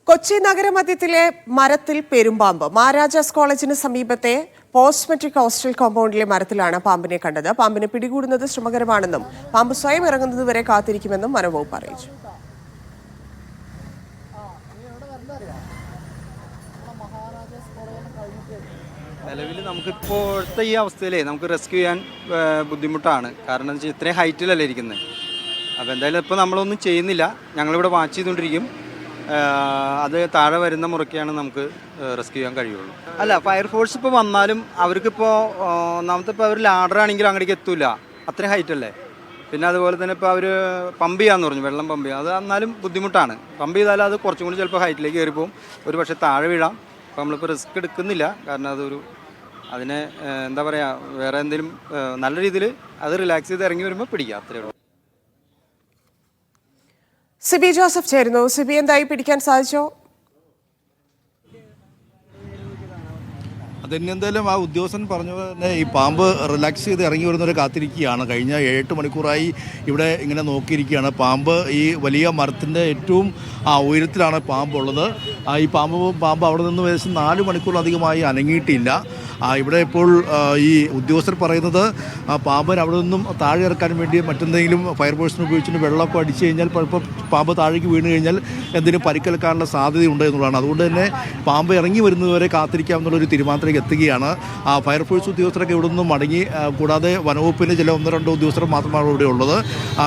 കൊച്ചി നഗരമധ്യത്തിലെ മരത്തിൽ പെരുമ്പാമ്പ്. മഹാരാജാസ് കോളേജിന് സമീപത്തെ പോസ്റ്റ് മെട്രിക് ഹോസ്റ്റൽ കോമ്പൗണ്ടിലെ മരത്തിലാണ് പാമ്പിനെ കണ്ടത്. പാമ്പിനെ പിടികൂടുന്നത് ശ്രമകരമാണെന്നും പാമ്പ് സ്വയം ഇറങ്ങുന്നതുവരെ കാത്തിരിക്കുമെന്നും വനംവകുപ്പ് അറിയിച്ചു. നിലവിൽ നമുക്കിപ്പോഴത്തെ ഈ അവസ്ഥയിലേ നമുക്ക് റെസ്ക്യൂ ചെയ്യാൻ ബുദ്ധിമുട്ടാണ്. കാരണം എന്താ വെച്ചാൽ ഇത്രയും ഹൈറ്റിലല്ലേ ഇരിക്കുന്നത്. അപ്പോൾ എന്തായാലും ഇപ്പോൾ നമ്മളൊന്നും ചെയ്യുന്നില്ല, ഞങ്ങളിവിടെ വാച്ച് ചെയ്തുകൊണ്ടിരിക്കും. അത് താഴെ വരുന്ന മുറയ്ക്കാണ് നമുക്ക് റെസ്ക്യൂ ചെയ്യാൻ കഴിയുള്ളൂ. അല്ല, ഫയർഫോഴ്സ് ഇപ്പോൾ വന്നാലും അവർക്കിപ്പോൾ ഒന്നാമത്തെ ഇപ്പോൾ അവർ ലാഡറാണെങ്കിലും അങ്ങോട്ടേക്ക് എത്തൂല, അത്രയും ഹൈറ്റല്ലേ. പിന്നെ അതുപോലെ തന്നെ ഇപ്പോൾ അവർ പമ്പ് ചെയ്യാമെന്ന് പറഞ്ഞു, വെള്ളം പമ്പ് ചെയ്യുക. അത് എന്നാലും ബുദ്ധിമുട്ടാണ്. പമ്പ് ചെയ്താലും അത് കുറച്ചും കൂടി ചിലപ്പോൾ ഹൈറ്റിലേക്ക് കയറിപ്പോവും, ഒരു പക്ഷേ താഴെ വീഴാം. അപ്പോൾ നമ്മളിപ്പോൾ റിസ്ക് എടുക്കുന്നില്ല, കാരണം അതൊരു അതിനെ എന്താ പറയുക, വേറെ എന്തെങ്കിലും നല്ല രീതിയിൽ അത് റിലാക്സ് ചെയ്ത് ഇറങ്ങി വരുമ്പോൾ പിടിക്കുക, അത്രയേ ഉള്ളൂ. സിബി ജോസഫ് ചേരുന്നു. സിബി, എന്തായി പിടിക്കാൻ സാധിച്ചോ? അതിന് എന്തായാലും ആ ഉദ്യോഗസ്ഥൻ പറഞ്ഞ തന്നെ ഈ പാമ്പ് റിലാക്സ് ചെയ്ത് ഇറങ്ങി വരുന്നവരെ കാത്തിരിക്കുകയാണ്. കഴിഞ്ഞ 7 മണിക്കൂറായി ഇവിടെ ഇങ്ങനെ നോക്കിയിരിക്കുകയാണ്. പാമ്പ് ഈ വലിയ മരത്തിൻ്റെ ഏറ്റവും ഉയരത്തിലാണ് പാമ്പുള്ളത്. ഈ പാമ്പ് അവിടെ നിന്ന് ഏകദേശം 4 മണിക്കൂറിലധികമായി അനങ്ങിയിട്ടില്ല. ഇവിടെ ഇപ്പോൾ ഈ ഉദ്യോഗസ്ഥർ പറയുന്നത് പാമ്പിന് അവിടെ നിന്നും താഴെ ഇറക്കാൻ വേണ്ടി മറ്റെന്തെങ്കിലും ഫയർഫോഴ്സിന് ഉപയോഗിച്ചിട്ട് വെള്ളമൊക്കെ അടിച്ചു കഴിഞ്ഞാൽ ഇപ്പോൾ പാമ്പ് താഴേക്ക് വീണ് കഴിഞ്ഞാൽ എന്തെങ്കിലും പരിക്കേൽക്കാനുള്ള സാധ്യതയുണ്ട് എന്നുള്ളതാണ്. അതുകൊണ്ട് തന്നെ പാമ്പ് ഇറങ്ങി വരുന്നതുവരെ കാത്തിരിക്കാമെന്നുള്ളൊരു തീരുമാനത്തിലേക്ക് എത്തുകയാണ്. ഫയർഫോഴ്സ് ഉദ്യോഗസ്ഥരൊക്കെ ഇവിടെ നിന്നും മടങ്ങി. കൂടാതെ വനവകുപ്പിൻ്റെ ചില 1-2 ഉദ്യോഗസ്ഥർ മാത്രമാണ് ഇവിടെ ഉള്ളത്.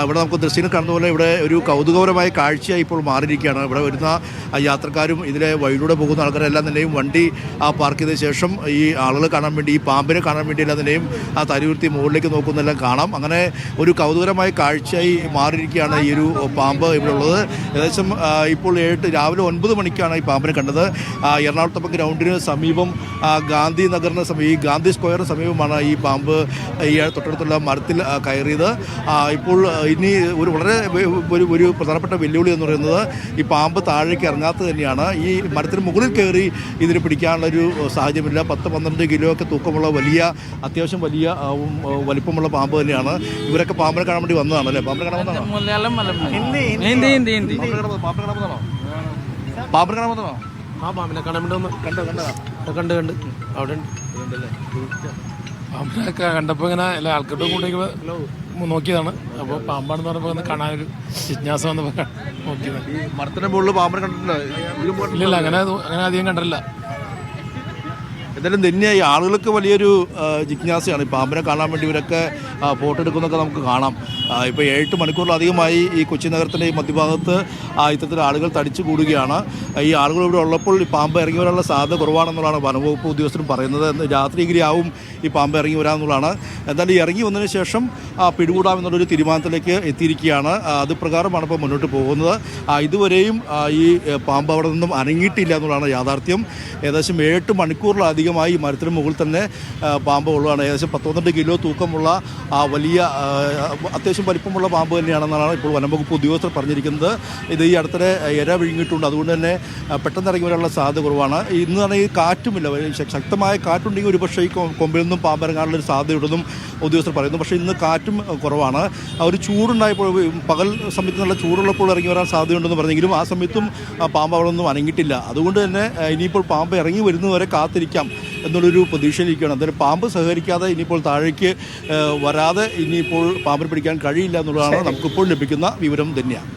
ഇവിടെ നമുക്ക് ദൃശ്യം കാണുന്ന പോലെ ഇവിടെ ഒരു കൗതുകപരമായ കാഴ്ചയായി ഇപ്പോൾ മാറിയിരിക്കുകയാണ്. ഇവിടെ വരുന്ന യാത്രക്കാരും ഇതിലെ വഴിയിലൂടെ പോകുന്ന ആൾക്കാരെല്ലാം തന്നെയും വണ്ടി പാർക്ക് ചെയ്ത ശേഷം ഈ ആളുകൾ കാണാൻ വേണ്ടി, ഈ പാമ്പിനെ കാണാൻ വേണ്ടി എല്ലാം തന്നെയും തലയുയർത്തി മുകളിലേക്ക് നോക്കുന്നതെല്ലാം കാണാം. അങ്ങനെ ഒരു കൗതുകരമായ കാഴ്ചയായി മാറിയിരിക്കുകയാണ് ഈ ഒരു പാമ്പ് ഇവിടെ ഉള്ളത്. ഏകദേശം ഇപ്പോൾ രാവിലെ 9 മണിക്കാണ് ഈ പാമ്പിനെ കണ്ടത്. എറണാകുളത്തപ്പം ഗ്രൗണ്ടിന് സമീപം ഗാന്ധി നഗറിന് ഈ ഗാന്ധി സ്ക്വയറിന് സമീപമാണ് ഈ പാമ്പ് ഈ തൊട്ടടുത്തുള്ള മരത്തിൽ കയറിയത്. ഇപ്പോൾ ഇനി വളരെ ഒരു പ്രധാനപ്പെട്ട വെല്ലുവിളി എന്ന് പറയുന്നത് ഈ പാമ്പ് താഴേക്ക് ഇറങ്ങാത്തത് തന്നെയാണ്. ഈ മരത്തിന് മുകളിൽ കയറി ഇതിന് പിടിക്കാനുള്ളൊരു സാഹചര്യമില്ല. 10-12 കിലോ ഒക്കെ തൂക്കമുള്ള അത്യാവശ്യം വലിയ വലിപ്പമുള്ള പാമ്പ് തന്നെയാണ്. ഇവരൊക്കെ പാമ്പിനെ കാണാൻ വേണ്ടി വന്നതാണ് അല്ലേ? പാമ്പിനെ കാണാൻ വന്നതാണോ? പാമ്പിനെ കാണാൻ വന്നതാണോ? പാമ്പിനെ കാണാൻ വേണ്ടി ഒന്ന് കണ്ട് അവിടെ പാമ്പിനൊക്കെ കണ്ടപ്പോൾ ഇങ്ങനെ എല്ലാ ആൾക്കാരുടെ കൂടെ നോക്കിയതാണ്. അപ്പോൾ പാമ്പാണെന്ന് പറഞ്ഞപ്പോൾ ഒന്ന് കാണാനൊരു ജിജ്ഞാസ വന്നപ്പോൾ നോക്കിയതാണ്. ഈ മരത്തിന് മുകളിൽ പാമ്പിനെ കണ്ടിട്ടില്ല? ഇല്ല, അങ്ങനെ അധികം കണ്ടിട്ടില്ല. എന്തായാലും തന്നെയായി ആളുകൾക്ക് വലിയൊരു ജിജ്ഞാസയാണ്. ഈ പാമ്പിനെ കാണാൻ വേണ്ടി ഇവരൊക്കെ ഫോട്ടോ എടുക്കുന്നതൊക്കെ നമുക്ക് കാണാം. ഇപ്പോൾ 7 മണിക്കൂറിലധികമായി ഈ കൊച്ചി നഗരത്തിൻ്റെ ഈ മധ്യഭാഗത്ത് ഇത്തരത്തിൽ ആളുകൾ തടിച്ചു കൂടുകയാണ്. ഈ ആളുകൾ ഇവിടെ ഉള്ളപ്പോൾ ഈ പാമ്പ് ഇറങ്ങി വരാനുള്ള സാധ്യത കുറവാണെന്നുള്ളതാണ് വനംവകുപ്പ് ഉദ്യോഗസ്ഥരും പറയുന്നത്. രാത്രിയെങ്കിലാവും ഈ പാമ്പ് ഇറങ്ങി വരാമെന്നുള്ളതാണ്. എന്തായാലും ഇറങ്ങി വന്നതിന് ശേഷം പിടികൂടാമെന്നുള്ളൊരു തീരുമാനത്തിലേക്ക് എത്തിയിരിക്കുകയാണ്. അത് പ്രകാരമാണ് ഇപ്പോൾ മുന്നോട്ട് പോകുന്നത്. ഇതുവരെയും ഈ പാമ്പ് അവിടെ നിന്നും അനങ്ങിയിട്ടില്ല എന്നുള്ളതാണ് യാഥാർത്ഥ്യം. ഏകദേശം 8 മണിക്കൂറിലധികം ഈ മരത്തിന് മുകളിൽ തന്നെ പാമ്പ് ഉള്ളതാണ്. ഏകദേശം 12 കിലോ തൂക്കമുള്ള വലിയ അത്യാവശ്യം വലിപ്പമുള്ള പാമ്പ് തന്നെയാണെന്നാണ് ഇപ്പോൾ വനംവകുപ്പ് ഉദ്യോഗസ്ഥർ പറഞ്ഞിരിക്കുന്നത്. ഇത് ഈ അടുത്തിടെ ഇര വിഴുങ്ങിയിട്ടുണ്ട്. അതുകൊണ്ട് തന്നെ പെട്ടെന്ന് ഇറങ്ങി വരാനുള്ള സാധ്യത കുറവാണ്. ഇന്ന് തന്നെ ഈ കാറ്റുമില്ല, ശക്തമായ കാറ്റുണ്ടെങ്കിൽ ഒരുപക്ഷേ ഈ കൊമ്പിൽ നിന്നും പാമ്പ് ഇറങ്ങാനുള്ളൊരു സാധ്യതയുണ്ടെന്നും ഉദ്യോഗസ്ഥർ പറയുന്നു. പക്ഷേ ഇന്ന് കാറ്റും കുറവാണ്. ഒരു ചൂടുണ്ടായപ്പോൾ പകൽ സമയത്ത് നല്ല ചൂടുള്ളപ്പോൾ ഇറങ്ങി വരാൻ സാധ്യതയുണ്ടെന്ന് പറഞ്ഞെങ്കിലും ആ സമയത്തും പാമ്പ് അവിടെ ഒന്നും അനങ്ങിയിട്ടില്ല. അതുകൊണ്ട് തന്നെ ഇനിയിപ്പോൾ പാമ്പ് ഇറങ്ങി വരുന്നവരെ കാത്തിരിക്കാം എന്നുള്ളൊരു പ്രതീക്ഷയിലിരിക്കുകയാണ്. എന്തായാലും പാമ്പ് സഹകരിക്കാതെ ഇനിയിപ്പോൾ താഴേക്ക് വരാതെ ഇനിയിപ്പോൾ പാമ്പിനെ പിടിക്കാൻ കഴിയില്ല എന്നുള്ളതാണ് നമുക്കിപ്പോൾ ലഭിക്കുന്ന വിവരം തന്നെയാണ്.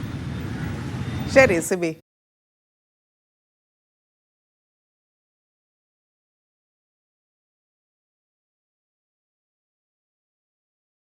ശരി സിബി.